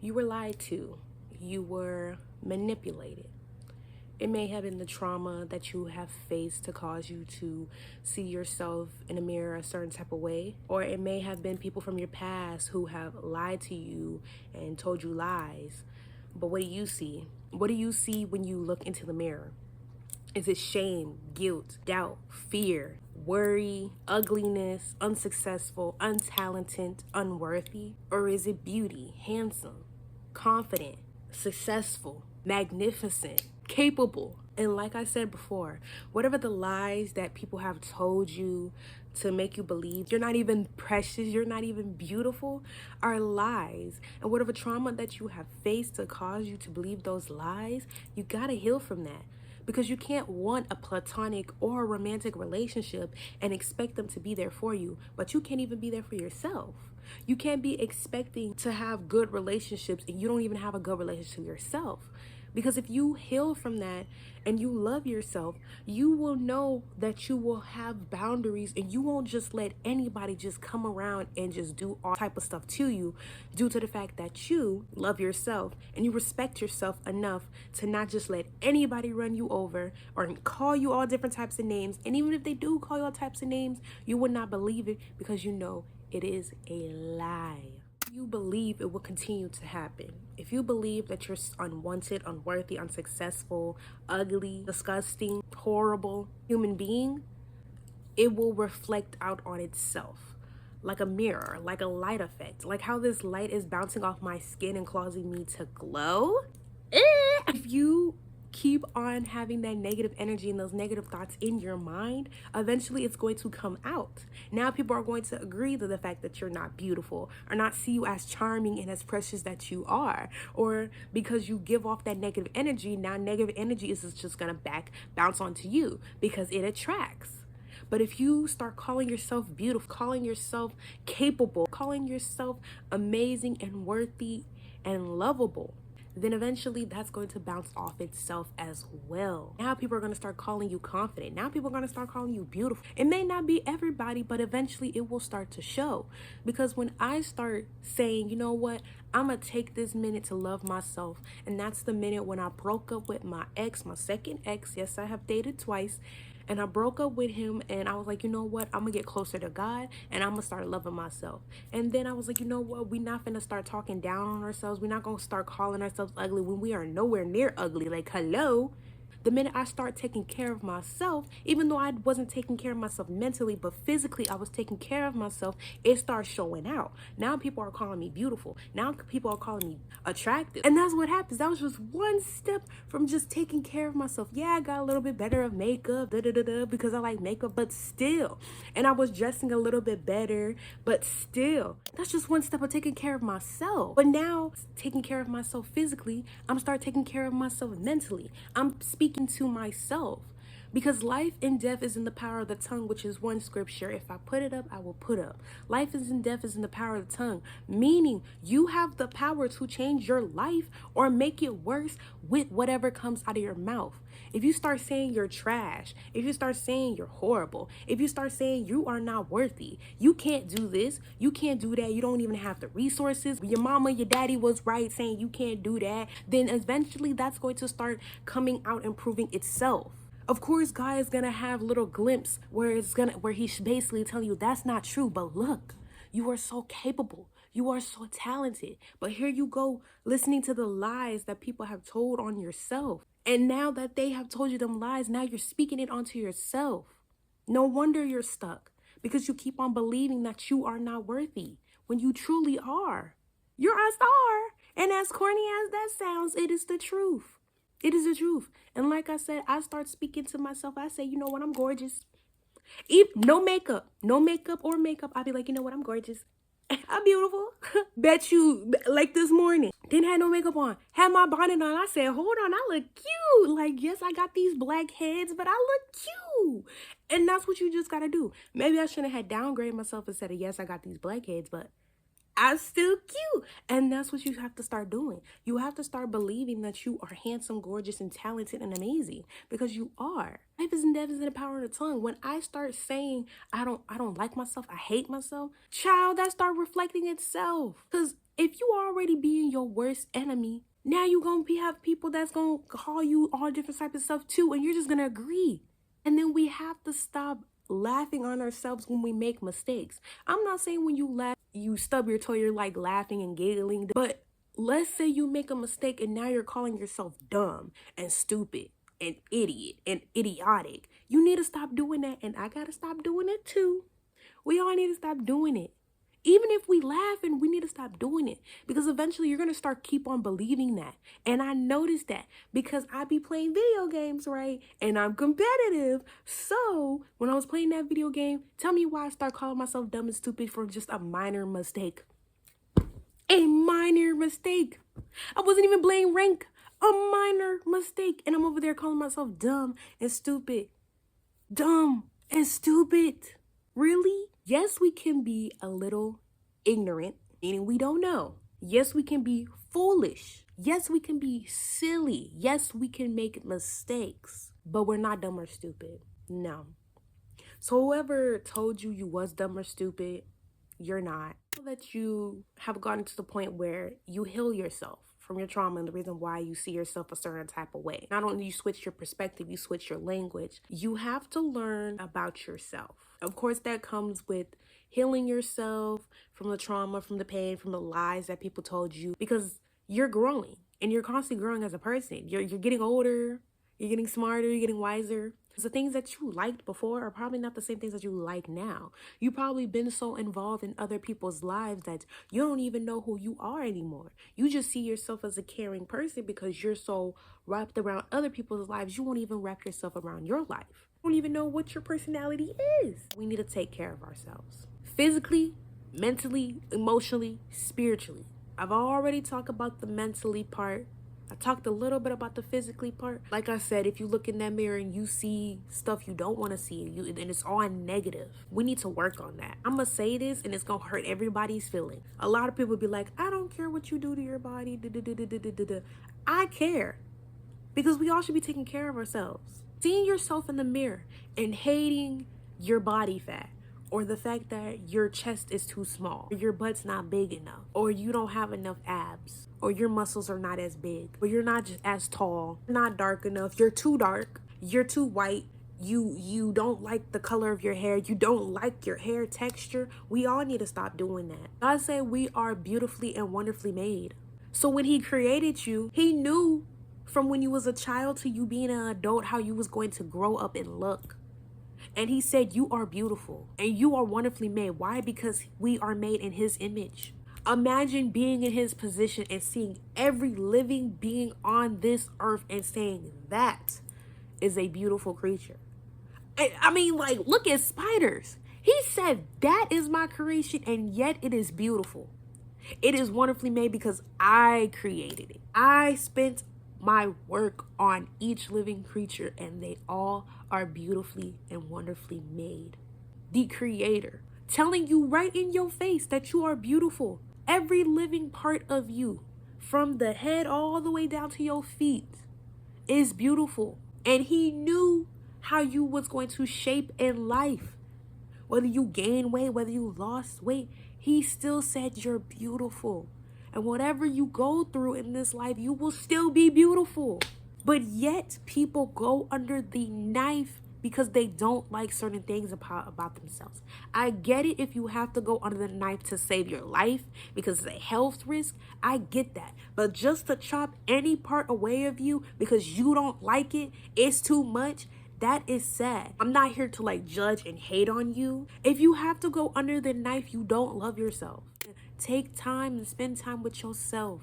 You were lied to. You were manipulated. It may have been the trauma that you have faced to cause you to see yourself in a mirror a certain type of way. Or it may have been people from your past who have lied to you and told you lies. But what do you see? What do you see when you look into the mirror? Is it shame, guilt, doubt, fear, worry, ugliness, unsuccessful, untalented, unworthy? Or is it beauty, handsome, confident, successful, magnificent, capable? And like I said before, whatever the lies that people have told you to make you believe you're not even precious, you're not even beautiful, are lies. And whatever trauma that you have faced to cause you to believe those lies, you gotta heal from that. Because you can't want a platonic or a romantic relationship and expect them to be there for you, but you can't even be there for yourself. You can't be expecting to have good relationships and you don't even have a good relationship yourself. Because if you heal from that and you love yourself, you will know that you will have boundaries and you won't just let anybody just come around and just do all type of stuff to you, due to the fact that you love yourself and you respect yourself enough to not just let anybody run you over or call you all different types of names. And even if they do call you all types of names, you would not believe it because you know it is a lie. You believe it will continue to happen. If you believe that you're unwanted, unworthy, unsuccessful, ugly, disgusting, horrible human being, it will reflect out on itself like a mirror, like a light effect, like how this light is bouncing off my skin and causing me to glow. If you keep on having that negative energy and those negative thoughts in your mind, eventually it's going to come out. Now people are going to agree to the fact that you're not beautiful or not see you as charming and as precious that you are. Or because you give off that negative energy, now negative energy is just gonna bounce onto you because it attracts. But if you start calling yourself beautiful, calling yourself capable, calling yourself amazing and worthy and lovable, then eventually that's going to bounce off itself as well. Now people are going to start calling you confident. Now people are going to start calling you beautiful. It may not be everybody, but eventually it will start to show. Because when I start saying, you know what, I'm going to take this minute to love myself. And that's the minute when I broke up with my ex, my second ex. Yes, I have dated twice. And I broke up with him and I was like, you know what? I'm gonna get closer to God and I'm gonna start loving myself. And then I was like, you know what? We're not gonna start talking down on ourselves. We're not gonna start calling ourselves ugly when we are nowhere near ugly. Like, hello. The minute I start taking care of myself, even though I wasn't taking care of myself mentally, but physically I was taking care of myself, it starts showing out. Now people are calling me beautiful. Now people are calling me attractive. And that's what happens. That was just one step from just taking care of myself. Yeah, I got a little bit better of makeup, because I like makeup, but still. And I was dressing a little bit better, but still. That's just one step of taking care of myself. But now, taking care of myself physically, I'm start taking care of myself mentally. I'm speaking to myself. Because life and death is in the power of the tongue, which is one scripture. If I put it up, I will put up. Life is in death is in the power of the tongue, meaning you have the power to change your life or make it worse with whatever comes out of your mouth. If you start saying you're trash, if you start saying you're horrible, if you start saying you are not worthy, you can't do this, you can't do that, you don't even have the resources, your mama, your daddy was right saying you can't do that, then eventually that's going to start coming out and proving itself. Of course, God is gonna have little glimpse where he's basically telling you that's not true, but look, you are so capable. You are so talented. But here you go, listening to the lies that people have told on yourself. And now that they have told you them lies, now you're speaking it onto yourself. No wonder you're stuck because you keep on believing that you are not worthy when you truly are. You're a star. And as corny as that sounds, it is the truth. It is the truth. And like I said, I start speaking to myself. I say, you know what? I'm gorgeous. No makeup, or makeup. I'll be like, you know what? I'm gorgeous. I'm beautiful. Bet you, like this morning, didn't have no makeup on. Had my bonnet on. I said, hold on, I look cute. Like, yes, I got these black heads, but I look cute. And that's what you just got to do. Maybe I shouldn't have downgraded myself and said, yes, I got these black heads, but I'm still cute. And that's what you have to start doing. You have to start believing that you are handsome, gorgeous, and talented and amazing, because you are. Life is and death is in the power of the tongue. When I start saying I don't like myself, I hate myself, child, that start reflecting itself. Because If you already being your worst enemy, now you gonna have people that's gonna call you all different types of stuff too, and you're just gonna agree. And then we have to stop laughing on ourselves when we make mistakes. I'm not saying when you laugh, you stub your toe, you're like laughing and giggling, but let's say you make a mistake and now you're calling yourself dumb and stupid and idiot and idiotic. You need to stop doing that, and I gotta stop doing it too. We all need to stop doing it. Even if we laugh, and we need to stop doing it, because eventually you're going to start keep on believing that. And I noticed that because I be playing video games, right? And I'm competitive. So when I was playing that video game, tell me why I start calling myself dumb and stupid for just a minor mistake. A minor mistake. I wasn't even playing rank. A minor mistake. And I'm over there calling myself dumb and stupid. Dumb and stupid. Really? Yes, we can be a little ignorant, meaning we don't know. Yes, we can be foolish. Yes, we can be silly. Yes, we can make mistakes, but we're not dumb or stupid. No. So whoever told you was dumb or stupid, you're not. That you have gotten to the point where you heal yourself from your trauma and the reason why you see yourself a certain type of way. Not only you switch your perspective, you switch your language. You have to learn about yourself. Of course, that comes with healing yourself from the trauma, from the pain, from the lies that people told you, because you're growing and you're constantly growing as a person. You're getting older, you're getting smarter, you're getting wiser. The things that you liked before are probably not the same things that you like now. You've probably been so involved in other people's lives that you don't even know who you are anymore. You just see yourself as a caring person because you're so wrapped around other people's lives. You won't even wrap yourself around your life. You don't even know what your personality is. We need to take care of ourselves. Physically, mentally, emotionally, spiritually. I've already talked about the mentally part. I talked a little bit about the physically part. Like I said, if you look in that mirror and you see stuff you don't want to see, and it's all negative, we need to work on that. I'm going to say this and it's going to hurt everybody's feeling. A lot of people be like, I don't care what you do to your body. I care, because we all should be taking care of ourselves. Seeing yourself in the mirror and hating your body fat, or the fact that your chest is too small, or your butt's not big enough, or you don't have enough abs, or your muscles are not as big, or you're not just as tall, you're not dark enough, you're too dark, you're too white, you don't like the color of your hair, you don't like your hair texture. We all need to stop doing that. God said we are beautifully and wonderfully made. So when he created you, he knew from when you was a child to you being an adult how you was going to grow up and look. And he said, you are beautiful and you are wonderfully made. Why? Because we are made in his image. Imagine being in his position and seeing every living being on this earth and saying that is a beautiful creature. I mean, like, look at spiders. He said, that is my creation, and yet it is beautiful. It is wonderfully made because I created it. I spent my work on each living creature, and they all are beautifully and wonderfully made. The creator telling you right in your face that you are beautiful. Every living part of you, from the head all the way down to your feet, is beautiful. And he knew how you was going to shape in life. Whether you gain weight, whether you lost weight, he still said you're beautiful. And whatever you go through in this life, you will still be beautiful. But yet people go under the knife because they don't like certain things about themselves. I get it if you have to go under the knife to save your life because it's a health risk. I get that. But just to chop any part away of you because you don't like it, it's too much. That is sad. I'm not here to like judge and hate on you. If you have to go under the knife, you don't love yourself. Take time and spend time with yourself.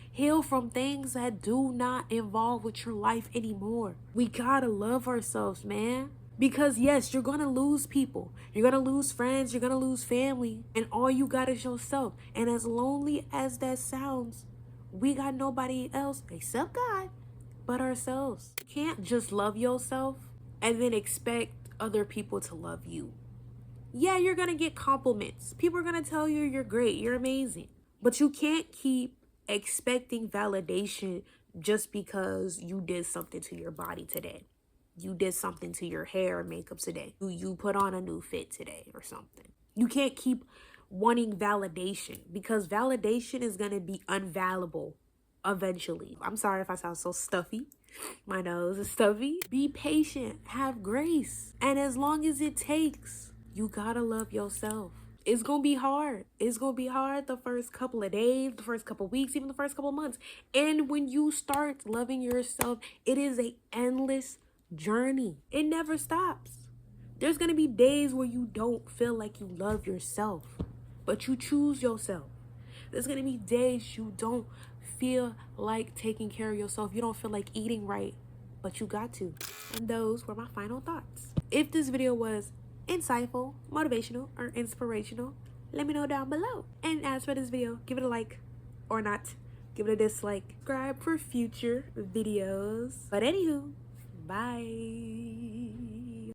Heal from things that do not involve with your life anymore. We gotta love ourselves, man. Because yes, you're gonna lose people. You're gonna lose friends. You're gonna lose family. And all you got is yourself. And as lonely as that sounds, we got nobody else except God but ourselves. You can't just love yourself and then expect other people to love you. Yeah, you're gonna get compliments. People are gonna tell you you're great, you're amazing. But you can't keep expecting validation just because you did something to your body today. You did something to your hair and makeup today. You put on a new fit today or something. You can't keep wanting validation, because validation is going to be unvaluable eventually. I'm sorry if I sound so stuffy. My nose is stuffy. Be patient, have grace. And as long as it takes, you gotta love yourself. It's gonna be hard. It's gonna be hard the first couple of days, the first couple of weeks, even the first couple of months. And when you start loving yourself, it is an endless journey. It never stops. There's gonna be days where you don't feel like you love yourself, but you choose yourself. There's gonna be days you don't feel like taking care of yourself. You don't feel like eating right, but you got to. And those were my final thoughts. If this video was insightful, motivational, or inspirational, let me know down below. And as for this video, give it a like or not. Give it a dislike. Subscribe for future videos. But anywho, bye.